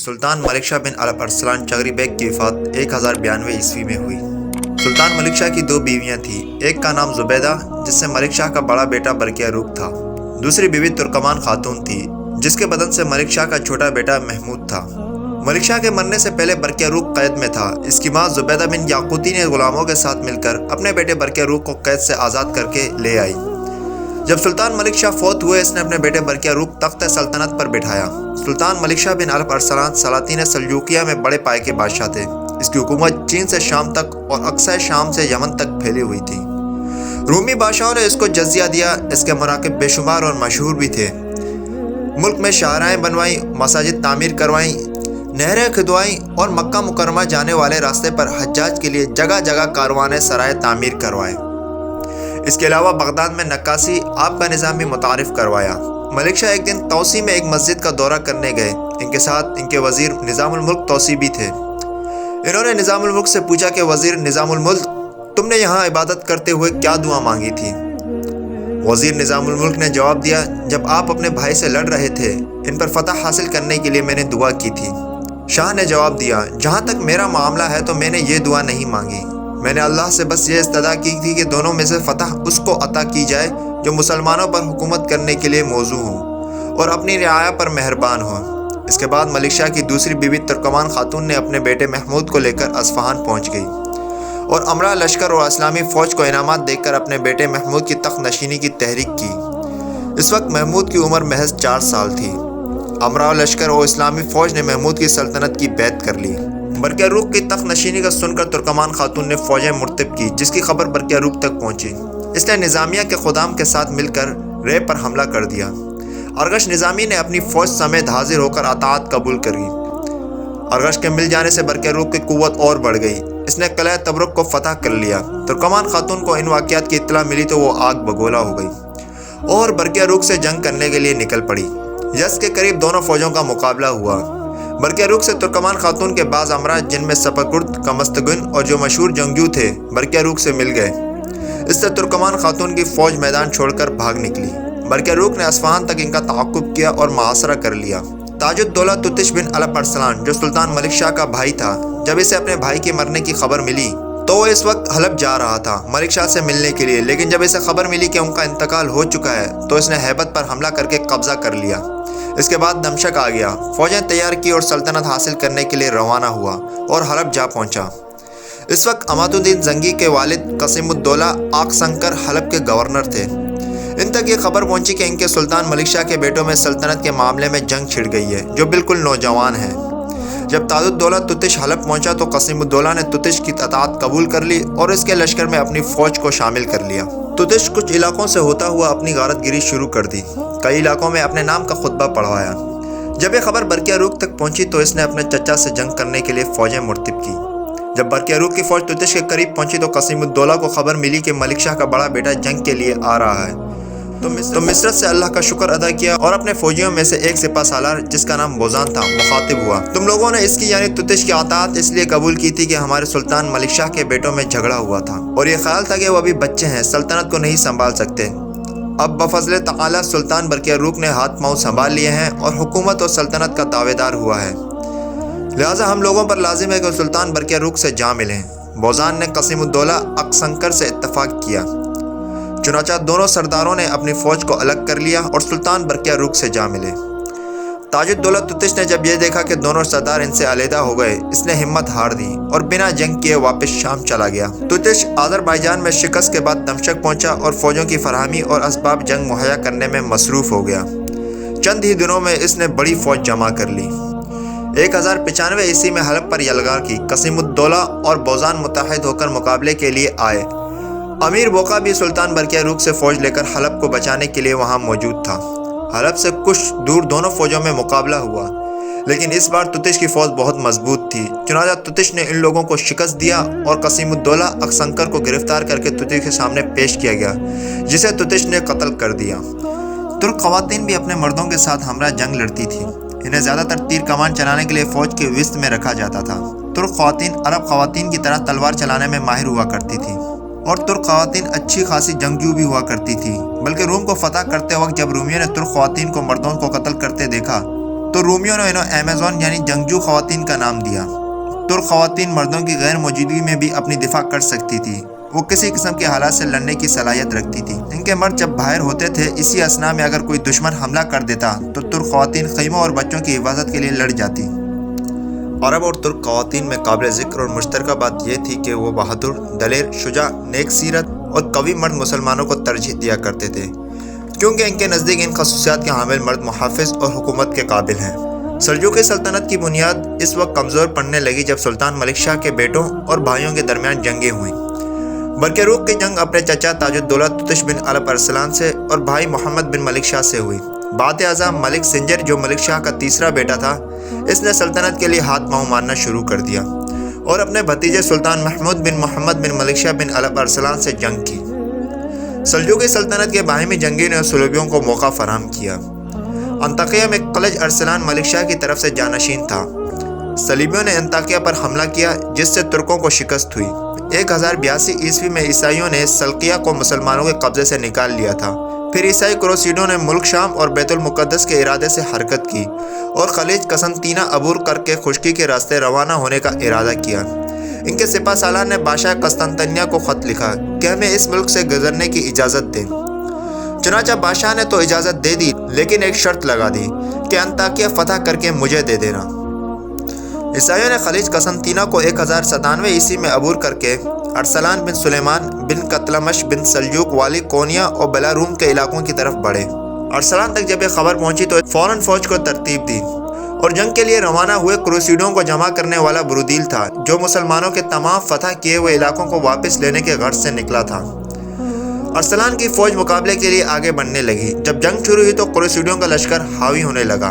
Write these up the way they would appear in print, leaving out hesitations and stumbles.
سلطان ملک شاہ بن عرب Arsalan چغری bag کی وفات 1092 عیسوی میں ہوئی۔ سلطان ملک شاہ کی دو بیویاں تھیں، ایک کا نام زبیدہ جس سے ملک شاہ کا بڑا بیٹا برقیہ روق تھا، دوسری بیوی ترکمان خاتون تھی جس کے بدن سے ملک شاہ کا چھوٹا بیٹا محمود تھا۔ ملک شاہ کے مرنے سے پہلے برقیہ روق قید میں تھا۔ اس کی ماں زبیدہ بن یاقوتی نے غلاموں کے ساتھ مل کر اپنے بیٹے برقیہ روق کو قید سے آزاد کر کے لے آئی۔ جب سلطان ملک شاہ فوت ہوئے اس نے اپنے بیٹے برقیہ روق تخت سلطنت پر بٹھایا۔ سلطان ملک شاہ بن عرب ارسلان سلاطین سلجوقیہ میں بڑے پائے کے بادشاہ تھے۔ اس کی حکومت چین سے شام تک اور اقصی شام سے یمن تک پھیلی ہوئی تھی۔ رومی بادشاہوں نے اس کو جزیہ دیا۔ اس کے مراکب بے شمار اور مشہور بھی تھے۔ ملک میں شاہراہیں بنوائیں، مساجد تعمیر کروائیں، نہریں کھدوائیں اور مکہ مکرمہ جانے والے راستے پر حجاج کے لیے جگہ جگہ کاروان سرائے تعمیر کروائے۔ اس کے علاوہ بغداد میں نقاشی آپ کا نظام بھی متعارف کروایا۔ ملک شاہ ایک دن توسی میں ایک مسجد کا دورہ کرنے گئے۔ ان کے ساتھ ان کے وزیر نظام الملک توسی بھی تھے۔ انہوں نے نظام الملک سے پوچھا کہ وزیر نظام الملک، تم نے یہاں عبادت کرتے ہوئے کیا دعا مانگی تھی؟ وزیر نظام الملک نے جواب دیا، جب آپ اپنے بھائی سے لڑ رہے تھے ان پر فتح حاصل کرنے کے لیے میں نے دعا کی تھی۔ شاہ نے جواب دیا، جہاں تک میرا معاملہ ہے تو میں نے یہ دعا نہیں مانگی، میں نے اللہ سے بس یہ استدعا کی تھی کہ دونوں میں سے فتح اس کو عطا کی جائے جو مسلمانوں پر حکومت کرنے کے لیے موزوں ہو اور اپنی رعایا پر مہربان ہو۔ اس کے بعد ملک شاہ کی دوسری بیوی ترکمان خاتون نے اپنے بیٹے محمود کو لے کر اصفہان پہنچ گئی اور امرا لشکر اور اسلامی فوج کو انعامات دے کر اپنے بیٹے محمود کی تخت نشینی کی تحریک کی۔ اس وقت محمود کی عمر محض 4 سال تھی۔ امرا لشکر اور اسلامی فوج نے محمود کی سلطنت کی بیعت کر لی۔ برقیہ روق کی تخت نشینی کا سن کر ترکمان خاتون نے فوجیں مرتب کی جس کی خبر برقیہ روق تک پہنچی۔ اس نے نظامیہ کے خدام کے ساتھ مل کر رے پر حملہ کر دیا۔ ارغش نظامی نے اپنی فوج سمیت حاضر ہو کر اطاعت قبول کری۔ ارغش کے مل جانے سے برقیہ روق کی قوت اور بڑھ گئی۔ اس نے قلعہ تبرک کو فتح کر لیا۔ ترکمان خاتون کو ان واقعات کی اطلاع ملی تو وہ آگ بگولا ہو گئی اور برقیہ روق سے جنگ کرنے کے لیے نکل پڑی۔ یزد کے قریب دونوں فوجوں کا مقابلہ ہوا۔ برقیہ روق سے ترکمان خاتون کے بعض امراء جن میں سپرکرد، کمستگن اور جو مشہور جنگجو تھے برقیہ روق سے مل گئے۔ اس سے ترکمان خاتون کی فوج میدان چھوڑ کر بھاگ نکلی۔ برقیہ روق نے اصفہان تک ان کا تعاقب کیا اور محاصرہ کر لیا۔ تاج الدولہ تتش بن عرب ارسلان جو سلطان ملک شاہ کا بھائی تھا، جب اسے اپنے بھائی کے مرنے کی خبر ملی تو وہ اس وقت حلب جا رہا تھا ملک شاہ سے ملنے کے لیے، لیکن جب اسے خبر ملی کہ ان کا انتقال ہو چکا ہے تو اس نے ہیبت پر حملہ کر کے قبضہ کر لیا۔ اس کے بعد دمشق آ گیا، فوجیں تیار کی اور سلطنت حاصل کرنے کے لیے روانہ ہوا اور حلب جا پہنچا۔ اس وقت اماد الدین زنگی کے والد قسیم الدولہ آق سنکر حلب کے گورنر تھے۔ ان تک یہ خبر پہنچی کہ ان کے سلطان ملک شاہ کے بیٹوں میں سلطنت کے معاملے میں جنگ چھڑ گئی ہے، جو بالکل نوجوان ہیں۔ جب تاج الدولہ تتش حلب پہنچا تو قسیم الدولہ نے تتش کی اطاعت قبول کر لی اور اس کے لشکر میں اپنی فوج کو شامل کر لیا۔ تتش کچھ علاقوں سے ہوتا ہوا اپنی غارت گیری شروع کر دی، کئی علاقوں میں اپنے نام کا خطبہ پڑھوایا۔ جب یہ خبر برقیہ روق تک پہنچی تو اس نے اپنے چچا سے جنگ کرنے کے لیے فوجیں مرتب کی۔ جب برقیہ روق کی فوج تتش کے قریب پہنچی تو قسیم الدولہ کو خبر ملی کہ ملک شاہ کا بڑا بیٹا جنگ کے لیے آ رہا ہے۔ تو مصرت سے اللہ کا شکر ادا کیا اور اپنے فوجیوں میں سے ایک سپہ سالار جس کا نام بوزان تھا مخاطب ہوا، تم لوگوں نے اس کی یعنی تتش کی اطاعت اس لیے قبول کی تھی کہ ہمارے سلطان ملک شاہ کے بیٹوں میں جھگڑا ہوا تھا اور یہ خیال تھا کہ وہ ابھی بچے ہیں، سلطنت کو نہیں سنبھال سکتے۔ اب بفضل تعالی سلطان برقیہ روق نے ہاتھ پاؤں سنبھال لیے ہیں اور حکومت اور سلطنت کا دعوے دار ہوا ہے، لہٰذا ہم لوگوں پر لازم ہے کہ سلطان برقیہ روق سے جا ملیں۔ بوزان نے قسیم الدولہ اقسنکر سے اتفاق کیا، چنانچہ دونوں سرداروں نے اپنی فوج کو الگ کر لیا اور سلطان برقیہ روق سے جا ملے۔ تاج الدولہ تتش نے جب یہ دیکھا کہ دونوں سردار ان سے علیحدہ ہو گئے، اس نے ہمت ہار دی اور بنا جنگ کیے واپس شام چلا گیا۔ تتش آذربائیجان میں شکست کے بعد دمشق پہنچا اور فوجوں کی فراہمی اور اسباب جنگ مہیا کرنے میں مصروف ہو گیا۔ چند ہی دنوں میں اس نے بڑی فوج جمع کر لی۔ 1095 عیسوی میں حلب پر یلغار کی۔ قسیم الدولہ اور بوزان متحد ہو کر مقابلے کے لیے آئے۔ امیر بوقا بھی سلطان برقیہ روق سے فوج لے کر حلب کو بچانے کے لیے وہاں موجود تھا۔ حلب سے کچھ دور دونوں فوجوں میں مقابلہ ہوا، لیکن اس بار تتش کی فوج بہت مضبوط تھی، چنانچہ تتش نے ان لوگوں کو شکست دیا اور قسیم الدولہ اقسنکر کو گرفتار کر کے تتش کے سامنے پیش کیا گیا، جسے تتش نے قتل کر دیا۔ ترک خواتین بھی اپنے مردوں کے ساتھ ہمراہ جنگ لڑتی تھیں۔ انہیں زیادہ تر تیر کمان چلانے کے لیے فوج کے وسط میں رکھا جاتا تھا۔ ترک خواتین عرب خواتین کی طرح تلوار چلانے میں ماہر ہوا کرتی تھیں اور ترک خواتین اچھی خاصی جنگجو بھی ہوا کرتی تھی، بلکہ روم کو فتح کرتے وقت جب رومیوں نے ترک خواتین کو مردوں کو قتل کرتے دیکھا تو رومیوں نے انہیں ایمیزون یعنی جنگجو خواتین کا نام دیا۔ ترک خواتین مردوں کی غیر موجودگی میں بھی اپنی دفاع کر سکتی تھی، وہ کسی قسم کے حالات سے لڑنے کی صلاحیت رکھتی تھی۔ ان کے مرد جب باہر ہوتے تھے، اسی اثناء میں اگر کوئی دشمن حملہ کر دیتا تو ترک خواتین خیموں اور بچوں کی حفاظت کے لیے لڑ جاتی۔ عرب اور ترک خواتین میں قابل ذکر اور مشترکہ بات یہ تھی کہ وہ بہادر، دلیر، شجاع، نیک سیرت اور قوی مرد مسلمانوں کو ترجیح دیا کرتے تھے، کیونکہ ان کے نزدیک ان خصوصیات کے حامل مرد محافظ اور حکومت کے قابل ہیں۔ سلجوقی سلطنت کی بنیاد اس وقت کمزور پڑنے لگی جب سلطان ملک شاہ کے بیٹوں اور بھائیوں کے درمیان جنگیں ہوئیں۔ برق روق کی جنگ اپنے چچا تاج الدولہ تتش بن الپ ارسلان سے اور بھائی محمد بن ملک شاہ سے ہوئی۔ بعد ازاں ملک سنجر جو ملک شاہ کا تیسرا بیٹا تھا، اس نے سلطنت کے لیے ہاتھ پاؤں مارنا شروع کر دیا اور اپنے بھتیجے سلطان محمود بن محمد بن ملک شاہ بن الپ ارسلان سے جنگ کی۔ سلجوقی سلطنت کے باہمی جنگی نے صلیبیوں کو موقع فراہم کیا۔ انطاکیہ میں قلج ارسلان ملک شاہ کی طرف سے جانشین تھا۔ صلیبیوں نے انطاکیہ پر حملہ کیا جس سے ترکوں کو شکست ہوئی۔ 1082 عیسوی میں عیسائیوں نے سلقیہ کو مسلمانوں کے قبضے سے نکال لیا تھا۔ پھر عیسائی کروسیڈوں نے ملک شام اور بیت المقدس کے ارادے سے حرکت کی اور خلیج قسطنطینیہ عبور کر کے خشکی کے راستے روانہ ہونے کا ارادہ کیا۔ ان کے سپہ سالار نے بادشاہ قسطنطنیہ کو خط لکھا کہ ہمیں اس ملک سے گزرنے کی اجازت دیں۔ چنانچہ بادشاہ نے تو اجازت دے دی، لیکن ایک شرط لگا دی کہ انطاکیہ فتح کر کے مجھے دے دینا۔ عیسائیوں نے خلیج قسطنطینیہ کو 1097 عیسوی میں عبور کر کے ارسلان بن سلیمان بن قتلمش بن سلجوق والی کونیا اور بلاروم کے علاقوں کی طرف بڑھے۔ ارسلان تک جب یہ خبر پہنچی تو فوراً فوج کو ترتیب دی اور جنگ کے لیے روانہ ہوئے کروسیڈوں کو جمع کرنے والا برودیل تھا، جو مسلمانوں کے تمام فتح کیے ہوئے علاقوں کو واپس لینے کے غرض سے نکلا تھا۔ ارسلان کی فوج مقابلے کے لیے آگے بڑھنے لگی۔ جب جنگ شروع ہوئی تو قریشیوں کا لشکر حاوی ہونے لگا۔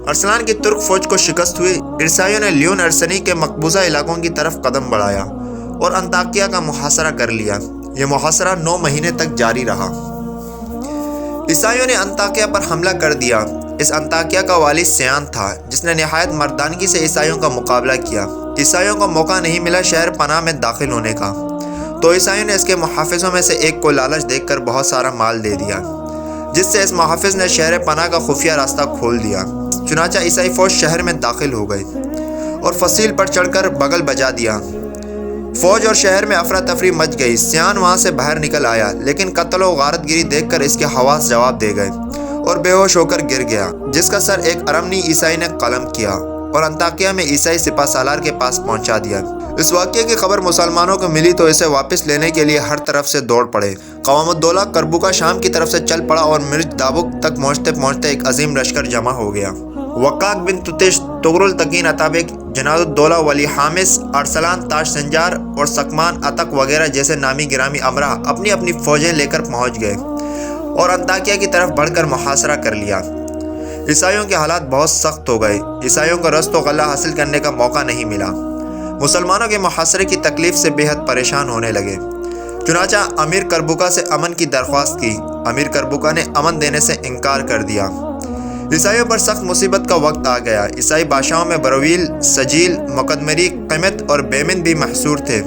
ارسلان کی ترک فوج کو شکست ہوئی۔ عیسائیوں نے لیون ارسنی کے مقبوضہ علاقوں کی طرف قدم بڑھایا اور انطاکیہ کا محاصرہ کر لیا۔ یہ محاصرہ 9 مہینے تک جاری رہا۔ عیسائیوں نے انطاکیہ پر حملہ کر دیا۔ اس انطاکیہ کا والی سیان تھا، جس نے نہایت مردانگی سے عیسائیوں کا مقابلہ کیا۔ عیسائیوں کو موقع نہیں ملا شہر پناہ میں داخل ہونے کا، تو عیسائیوں نے اس کے محافظوں میں سے ایک کو لالچ دیکھ کر بہت سارا مال دے دیا، جس سے اس محافظ نے شہر پناہ کا خفیہ راستہ کھول دیا۔ چنانچہ عیسائی فوج شہر میں داخل ہو گئی اور فصیل پر چڑھ کر بغل بجا دیا۔ فوج اور شہر میں افراتفری مچ گئی۔ سیان وہاں سے باہر نکل آیا، لیکن قتل و غارت گیری دیکھ کر اس کے حواس جواب دے گئے اور بے ہوش ہو کر گر گیا، جس کا سر ایک ارمنی عیسائی نے قلم کیا اور انطاکیہ میں عیسائی سپہ سالار کے پاس پہنچا دیا۔ اس واقعے کی خبر مسلمانوں کو ملی تو اسے واپس لینے کے لیے ہر طرف سے دوڑ پڑے۔ قوام الدولہ کربوکا شام کی طرف سے چل پڑا اور مرج دابق تک پہنچتے پہنچتے ایک عظیم لشکر جمع ہو گیا۔ وقاق بن تتش، تغرل تقین اتابک، جناد الدولہ ولی حامس، ارسلان تاش سنجار اور سکمان اتک وغیرہ جیسے نامی گرامی امراء اپنی اپنی فوجیں لے کر پہنچ گئے اور انطاکیہ کی طرف بڑھ کر محاصرہ کر لیا۔ عیسائیوں کے حالات بہت سخت ہو گئے۔ عیسائیوں کو رست و غلہ حاصل کرنے کا موقع نہیں ملا۔ مسلمانوں کے محاصرے کی تکلیف سے بے حد پریشان ہونے لگے۔ چنانچہ امیر کربوکا سے امن کی درخواست کی۔ امیر کربوکا نے امن دینے سے انکار کر دیا۔ عیسائیوں پر سخت مصیبت کا وقت آ گیا۔ عیسائی بادشاہوں میں برویل، سجیل، مقدمری، قیمت اور بیمن بھی محصور تھے۔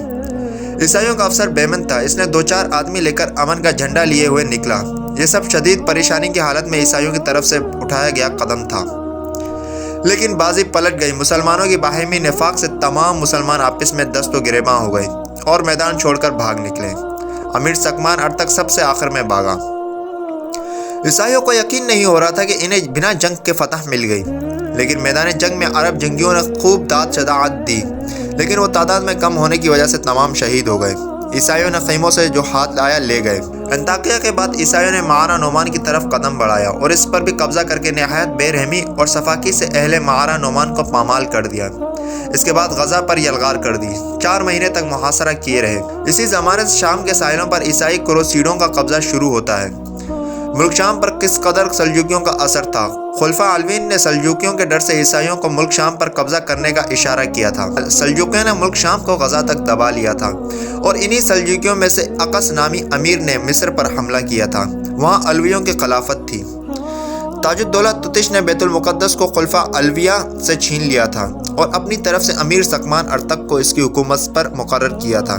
عیسائیوں کا افسر بیمن تھا۔ اس نے 2-4 آدمی لے کر امن کا جھنڈا لیے ہوئے نکلا۔ یہ سب شدید پریشانی کی حالت میں عیسائیوں کی طرف سے اٹھایا گیا قدم تھا، لیکن بازی پلٹ گئی۔ مسلمانوں کی باہمی نفاق سے تمام مسلمان آپس میں دست و گریباں ہو گئے اور میدان چھوڑ کر بھاگ نکلے۔ امیر سکمان ارتک سب سے آخر میں بھاگا۔ عیسائیوں کو یقین نہیں ہو رہا تھا کہ انہیں بنا جنگ کے فتح مل گئی، لیکن میدان جنگ میں عرب جنگیوں نے خوب داد شجاعت دی، لیکن وہ تعداد میں کم ہونے کی وجہ سے تمام شہید ہو گئے۔ عیسائیوں نے خیموں سے جو ہاتھ لایا لے گئے۔ انطاکیہ کے بعد عیسائیوں نے معرہ نعمان کی طرف قدم بڑھایا اور اس پر بھی قبضہ کر کے نہایت بے رحمی اور سفاکی سے اہل معرہ نعمان کو پامال کر دیا۔ اس کے بعد غزہ پر یلغار کر دی۔ 4 مہینے تک محاصرہ کیے رہے۔ اسی زمانے سے شام کے ساحلوں پر عیسائی کروسیڈوں کا قبضہ شروع ہوتا ہے۔ ملک شام پر کس قدر سلجوکیوں کا اثر تھا۔ خلفاء علوین نے سلجوکیوں کے ڈر سے عیسائیوں کو ملک شام پر قبضہ کرنے کا اشارہ کیا تھا۔ سلجوکیوں نے ملک شام کو غزہ تک دبا لیا تھا اور انہی سلجوکیوں میں سے اقص نامی امیر نے مصر پر حملہ کیا تھا۔ وہاں علویوں کی خلافت تھی۔ تاج الدولہ تتش نے بیت المقدس کو خلفاء علویہ سے چھین لیا تھا اور اپنی طرف سے امیر سکمان ارتک کو اس کی حکومت پر مقرر کیا تھا۔